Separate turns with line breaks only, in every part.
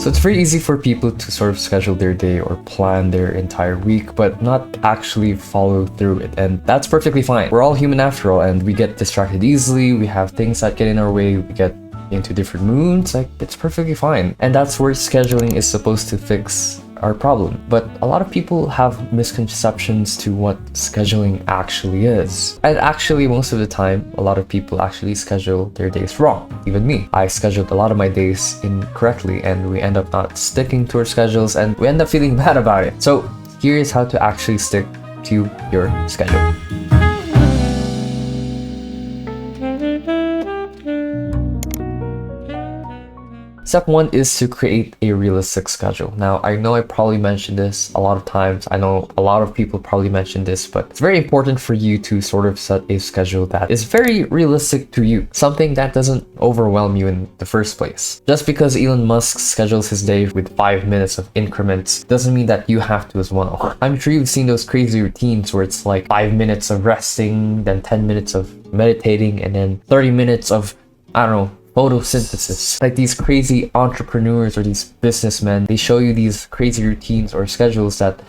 So it's very easy for people to sort of schedule their day or plan their entire week, but not actually follow through it. And that's perfectly fine. We're all human after all, and we get distracted easily. We have things that get in our way. We get into different moods. Like, it's perfectly fine. And that's where scheduling is supposed to fix our problem. But a lot of people have misconceptions to what scheduling actually is. And actually, most of the time, a lot of people actually schedule their days wrong. Even me. I scheduled a lot of my days incorrectly, and we end up not sticking to our schedules, and we end up feeling bad about it. So here's how to actually stick to your schedule. Step 1 is to create a realistic schedule. Now, I know I probably mentioned this a lot of times. I know a lot of people probably mentioned this, but it's very important for you to sort of set a schedule that is very realistic to you. Something that doesn't overwhelm you in the first place. Just because Elon Musk schedules his day with 5 minutes of increments doesn't mean that you have to as well. I'm sure you've seen those crazy routines where it's like 5 minutes of resting, then 10 minutes of meditating, and then 30 minutes of, I don't know, photosynthesis. Like these crazy entrepreneurs or these businessmen, they show you these crazy routines or schedules that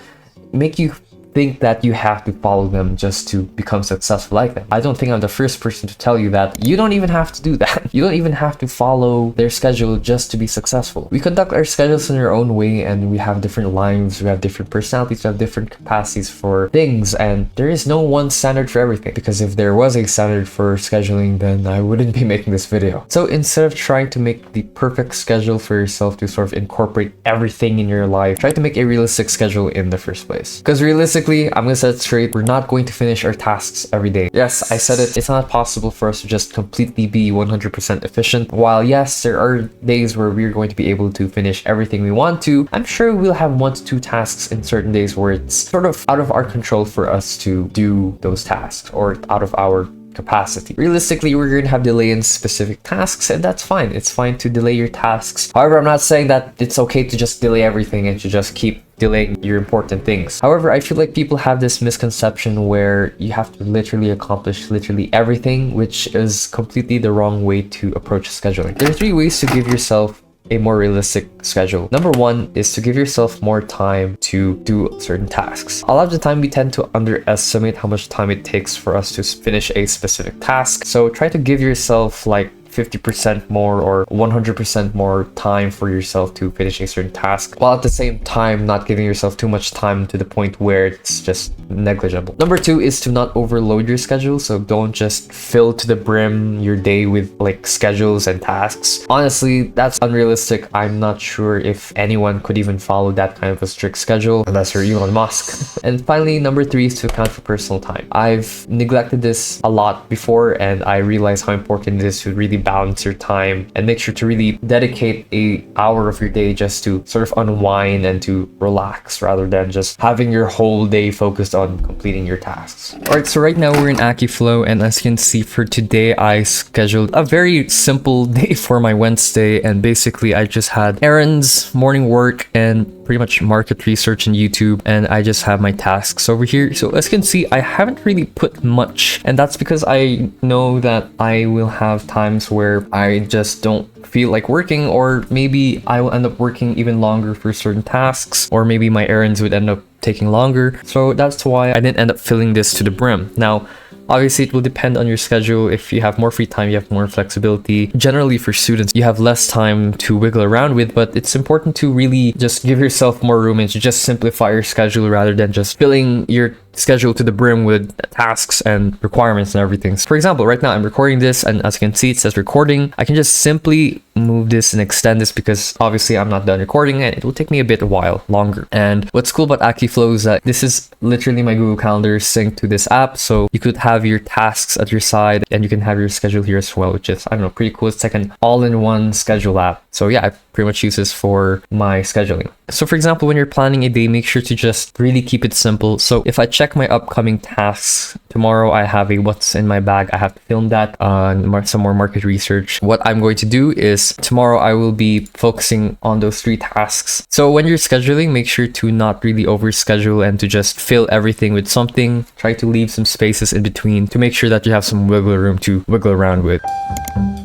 make you think that you have to follow them just to become successful like them. I don't think I'm the first person to tell you that you don't even have to do that. You don't even have to follow their schedule just to be successful. We conduct our schedules in our own way, and we have different lives, we have different personalities, we have different capacities for things, and there is no one standard for everything. Because if there was a standard for scheduling, then I wouldn't be making this video. So instead of trying to make the perfect schedule for yourself to sort of incorporate everything in your life, try to make a realistic schedule in the first place. Because realistically, I'm gonna set it straight, we're not going to finish our tasks every day. Yes, I said it, it's not possible for us to just completely be 100% efficient. While yes, there are days where we're going to be able to finish everything we want to, I'm sure we'll have 1 to 2 tasks in certain days where it's sort of out of our control for us to do those tasks, or out of our capacity. Realistically, we're going to have delay in specific tasks, and that's fine. It's fine to delay your tasks. However, I'm not saying that it's okay to just delay everything and to just keep delaying your important things. However, I feel like people have this misconception where you have to literally accomplish literally everything, which is completely the wrong way to approach scheduling. There are 3 ways to give yourself a more realistic schedule. Number 1 is to give yourself more time to do certain tasks. A lot of the time we tend to underestimate how much time it takes for us to finish a specific task. So try to give yourself like 50% more or 100% more time for yourself to finish a certain task, while at the same time not giving yourself too much time to the point where it's just negligible. Number 2 is to not overload your schedule. So don't just fill to the brim your day with like schedules and tasks. Honestly, that's unrealistic. I'm not sure if anyone could even follow that kind of a strict schedule unless you're Elon Musk. And finally, number 3 is to account for personal time. I've neglected this a lot before, and I realize how important it is to really balance your time and make sure to really dedicate an hour of your day just to sort of unwind and to relax, rather than just having your whole day focused on completing your tasks. Alright, so right now we're in AkiFlow, and as you can see, for today I scheduled a very simple day for my Wednesday, and basically I just had errands, morning work, and pretty much market research on YouTube, and I just have my tasks over here. So as you can see, I haven't really put much, and that's because I know that I will have times where I just don't feel like working, or maybe I will end up working even longer for certain tasks, or maybe my errands would end up taking longer. So that's why I didn't end up filling this to the brim. Now, obviously, it will depend on your schedule. If you have more free time, you have more flexibility. Generally, for students, you have less time to wiggle around with, but it's important to really just give yourself more room and to just simplify your schedule rather than just filling your schedule to the brim with tasks and requirements and everything. So for example, right now I'm recording this, and as you can see, it says recording. I can just simply move this and extend this because obviously I'm not done recording, and it will take me a bit while longer. And what's cool about AkiFlow is that this is literally my Google Calendar synced to this app, so you could have your tasks at your side and you can have your schedule here as well, which is, I don't know, pretty cool. It's like an all-in-one schedule app. So yeah, I pretty much use this for my scheduling. So for example, when you're planning a day, make sure to just really keep it simple. So if I check my upcoming tasks, tomorrow I have a what's in my bag. I have to film that, some more market research. What I'm going to do is tomorrow I will be focusing on those 3 tasks. So when you're scheduling, make sure to not really overschedule and to just fill everything with something. Try to leave some spaces in between to make sure that you have some wiggle room to wiggle around with.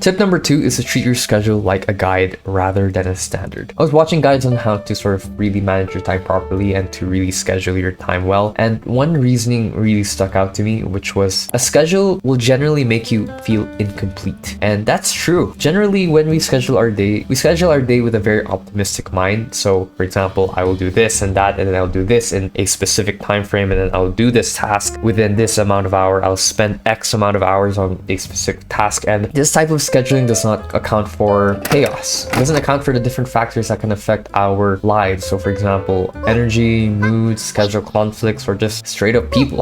Tip number 2 is to treat your schedule like a guide rather than a standard. I was watching guides on how to sort of really manage your time properly and to really schedule your time well. And one reasoning really stuck out to me, which was a schedule will generally make you feel incomplete. And that's true. Generally, when we schedule our day with a very optimistic mind. So for example, I will do this and that, and then I'll do this in a specific time frame, and then I'll do this task within this amount of hour. I'll spend X amount of hours on a specific task. And this type of scheduling does not account for chaos. It doesn't account for the different factors that can affect our lives. So for example, energy, mood, schedule conflicts, or just straight up people.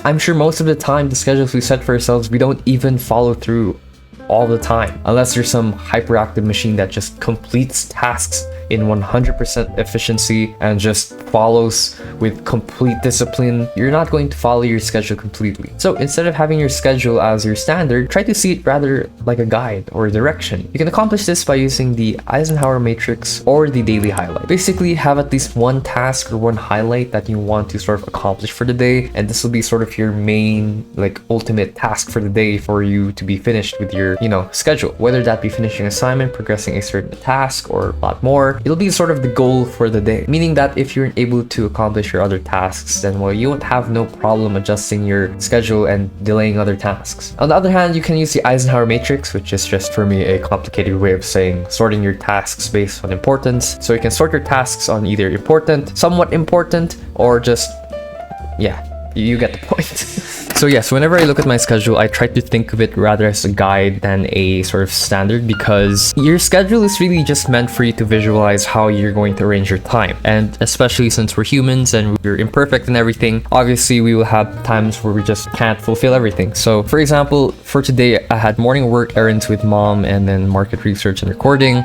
I'm sure most of the time the schedules we set for ourselves, we don't even follow through all the time, unless you're some hyperactive machine that just completes tasks in 100% efficiency and just follows with complete discipline. You're not going to follow your schedule completely. So instead of having your schedule as your standard, try to see it rather like a guide or a direction. You can accomplish this by using the Eisenhower matrix or the daily highlight. Basically, have at least one task or one highlight that you want to sort of accomplish for the day, and this will be sort of your main, like, ultimate task for the day for you to be finished with your schedule, whether that be finishing assignment, progressing a certain task, or a lot more. It'll be sort of the goal for the day, meaning that if you're able to accomplish your other tasks, then well, you won't have no problem adjusting your schedule and delaying other tasks. On the other hand, you can use the Eisenhower matrix, which is just for me a complicated way of saying sorting your tasks based on importance. So you can sort your tasks on either important, somewhat important, or just, yeah, you get the point. So yes, whenever I look at my schedule, I try to think of it rather as a guide than a sort of standard, because your schedule is really just meant for you to visualize how you're going to arrange your time. And especially since we're humans and we're imperfect in everything, obviously we will have times where we just can't fulfill everything. So for example, for today, I had morning work errands with mom and then market research and recording.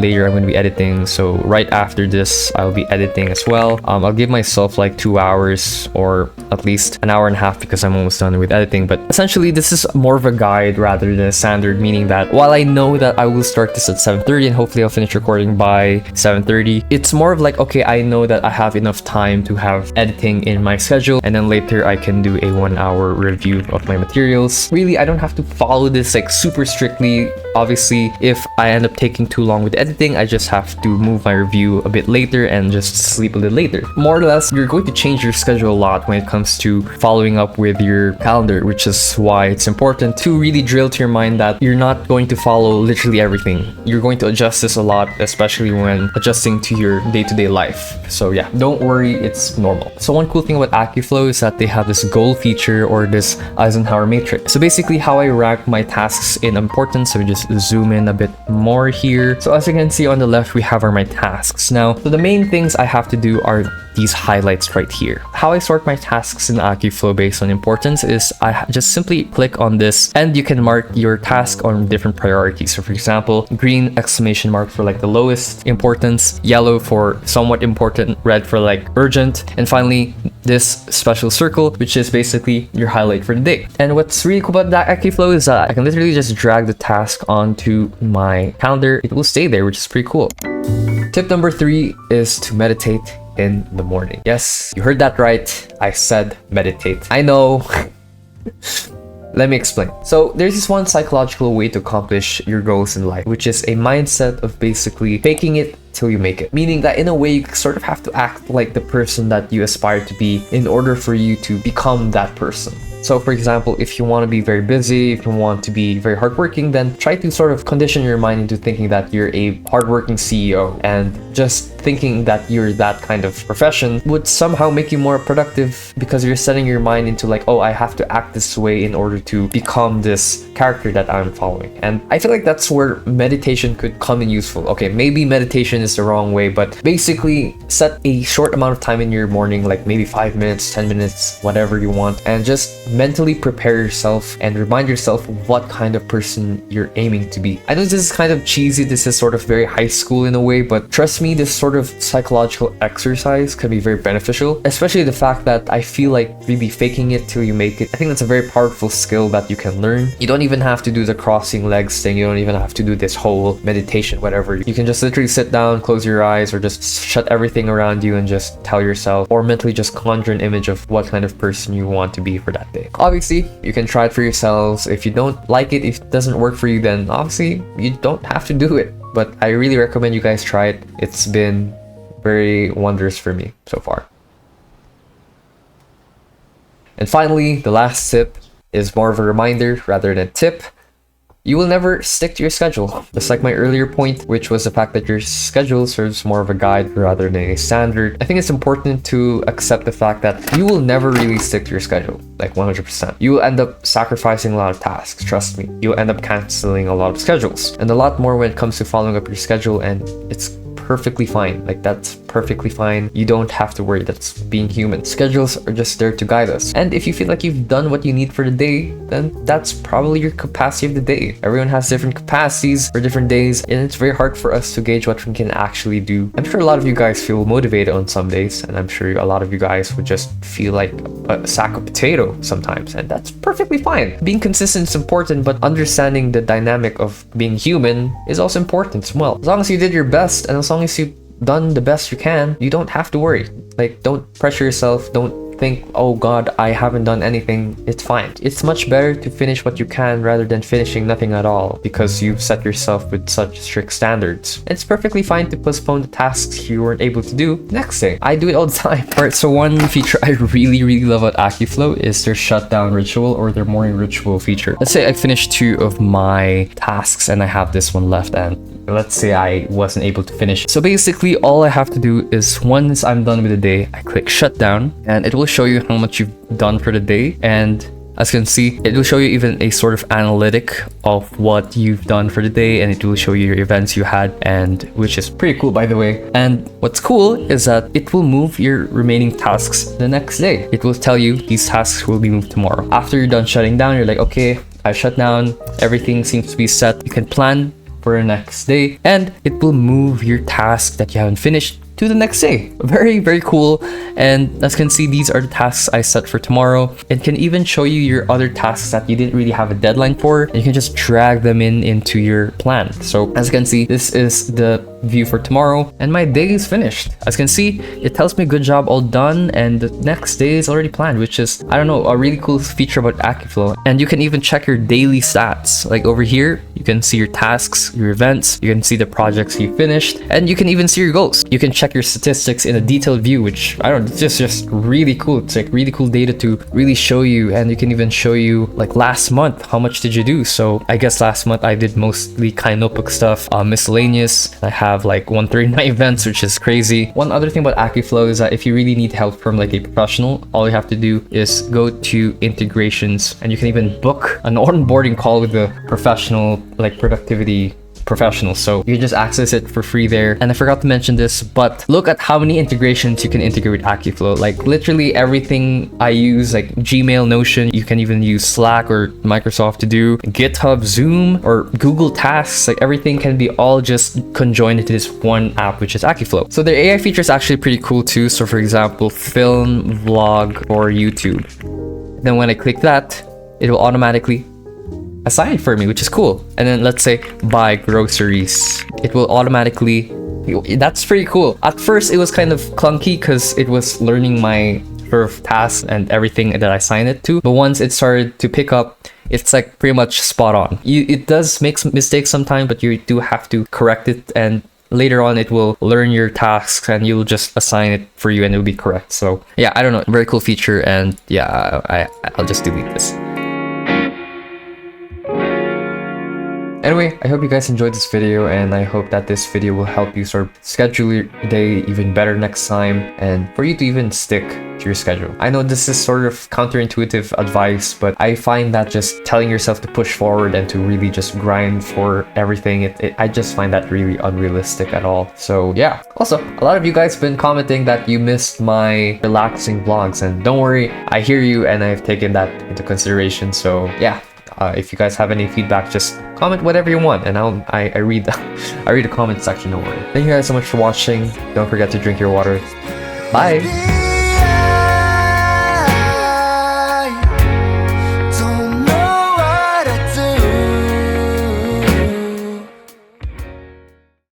Later I'm going to be editing. So right after this, I'll be editing as well. I'll give myself like 2 hours or at least an hour and a half because I'm almost done with editing. But essentially, this is more of a guide rather than a standard, meaning that while I know that I will start this at 7:30 and hopefully I'll finish recording by 7:30, it's more of like, okay, I know that I have enough time to have editing in my schedule, and then later I can do a 1 hour review of my materials. Really, I don't have to follow this like super strictly. Obviously, if I end up taking too long with editing, I just have to move my review a bit later and just sleep a little later. More or less, you're going to change your schedule a lot when it comes to following up with your calendar, which is why it's important to really drill to your mind that you're not going to follow literally everything. You're going to adjust this a lot, especially when adjusting to your day-to-day life. So yeah, don't worry, it's normal. So one cool thing about AccuFlow is that they have this goal feature or this Eisenhower matrix. So basically how I rank my tasks in importance, so we just zoom in a bit more here. So as you can see on the left, we have my tasks. Now, so the main things I have to do are these highlights right here. How I sort my tasks in AccuFlow based on importance is I just simply click on this and you can mark your task on different priorities. So for example, green exclamation mark for like the lowest importance, yellow for somewhat important, red for like urgent, and finally this special circle, which is basically your highlight for the day. And what's really cool about that AccuFlow is that I can literally just drag the task onto my calendar. It will stay there, which is pretty cool. Tip number 3 is to meditate in the morning. Yes, you heard that right. I said meditate. I know. Let me explain. So there's this one psychological way to accomplish your goals in life, which is a mindset of basically faking it till you make it. Meaning that in a way, you sort of have to act like the person that you aspire to be in order for you to become that person. So for example, if you want to be very busy, if you want to be very hardworking, then try to sort of condition your mind into thinking that you're a hardworking CEO, and just thinking that you're that kind of profession would somehow make you more productive because you're setting your mind into like, oh, I have to act this way in order to become this character that I'm following. And I feel like that's where meditation could come in useful. Okay, maybe meditation is the wrong way, but basically set a short amount of time in your morning, like maybe 5 minutes, 10 minutes, whatever you want, and just mentally prepare yourself and remind yourself of what kind of person you're aiming to be. I know this is kind of cheesy, this is sort of very high school in a way, but trust me, this sort sort of psychological exercise can be very beneficial, especially the fact that I feel like really faking it till you make it. I think that's a very powerful skill that you can learn. You don't even have to do the crossing legs thing. You don't even have to do this whole meditation, whatever. You can just literally sit down, close your eyes, or just shut everything around you and just tell yourself, or mentally just conjure an image of what kind of person you want to be for that day. Obviously, you can try it for yourselves. If you don't like it, if it doesn't work for you, then obviously you don't have to do it. But I really recommend you guys try it. It's been very wondrous for me so far. And finally, the last tip is more of a reminder rather than a tip. You will never stick to your schedule. Just like my earlier point, which was the fact that your schedule serves more of a guide rather than a standard. I think it's important to accept the fact that you will never really stick to your schedule, like 100%. You will end up sacrificing a lot of tasks, trust me. You'll end up canceling a lot of schedules, and a lot more when it comes to following up your schedule, and it's perfectly fine. Like, that's perfectly fine. You don't have to worry. That's being human. Schedules are just there to guide us. And if you feel like you've done what you need for the day, then that's probably your capacity of the day. Everyone has different capacities for different days, and it's very hard for us to gauge what we can actually do. I'm sure a lot of you guys feel motivated on some days, and I'm sure a lot of you guys would just feel like a sack of potato sometimes, and that's perfectly fine. Being consistent is important, but understanding the dynamic of being human is also important as well. As long as you did your best, and as long as you've done the best you can, you don't have to worry. Like, don't pressure yourself. Don't think, oh god, I haven't done anything. It's fine. It's much better to finish what you can rather than finishing nothing at all, because you've set yourself with such strict standards. It's perfectly fine to postpone the tasks you weren't able to do next day. I do it all the time. Alright, so one feature I really love about Akiflow is their shutdown ritual, or their morning ritual feature. Let's say I finished 2 of my tasks and I have this one left, and let's say I wasn't able to finish. So basically, all I have to do is, once I'm done with the day, I click shutdown, and it will show you how much you've done for the day. And as you can see, it will show you even a sort of analytic of what you've done for the day, and it will show you your events you had, and which is pretty cool, by the way. And what's cool is that it will move your remaining tasks the next day. It will tell you these tasks will be moved tomorrow. After you're done shutting down, you're like, okay, I shut down, everything seems to be set. You can plan for the next day, and it will move your task that you haven't finished to the next day. Very cool. And as you can see, these are the tasks I set for tomorrow. It can even show you your other tasks that you didn't really have a deadline for, and you can just drag them into your plan. So as you can see, this is the view for tomorrow, and my day is finished. As you can see, it tells me good job, all done, and the next day is already planned, which is, I don't know, a really cool feature about Akiflow. And you can even check your daily stats. Like over here, you can see your tasks, your events, you can see the projects you finished, and you can even see your goals. You can check your statistics in a detailed view, which, I don't know, it's just really cool. It's like really cool data to really show you, and you can even show you like last month, how much did you do? So I guess last month I did mostly kind of notebook stuff, miscellaneous. I have like 139 events, which is crazy. One other thing about Akiflow is that if you really need help from like a professional, all you have to do is go to integrations, and you can even book an onboarding call with a professional, like productivity professional. So you can just access it for free there. And I forgot to mention this, but look at how many integrations you can integrate with Akiflow. Like literally everything I use, like Gmail, Notion, you can even use Slack or Microsoft to do, GitHub, Zoom, or Google Tasks. Like everything can be all just conjoined into this one app, which is Akiflow. So their AI feature is actually pretty cool too. So for example, film, vlog, or YouTube. Then when I click that, it will automatically assign it for me, which is cool. And then let's say buy groceries, it will automatically, that's pretty cool. At first it was kind of clunky because it was learning my sort of tasks and everything that I assigned it to, but once it started to pick up, it's like pretty much spot on. It does make some mistakes sometimes, but you do have to correct it, and later on it will learn your tasks and you'll just assign it for you and it'll be correct. So yeah, I don't know, very cool feature. And yeah, I'll just delete this. Anyway, I hope you guys enjoyed this video, and I hope that this video will help you sort of schedule your day even better next time, and for you to even stick to your schedule. I know this is sort of counterintuitive advice, but I find that just telling yourself to push forward and to really just grind for everything, I just find that really unrealistic at all. So yeah. Also, a lot of you guys have been commenting that you missed my relaxing vlogs, and don't worry, I hear you and I've taken that into consideration. So yeah, If you guys have any feedback, just comment whatever you want, and I read the I read the comment section. Don't worry. Thank you guys so much for watching. Don't forget to drink your water. Bye.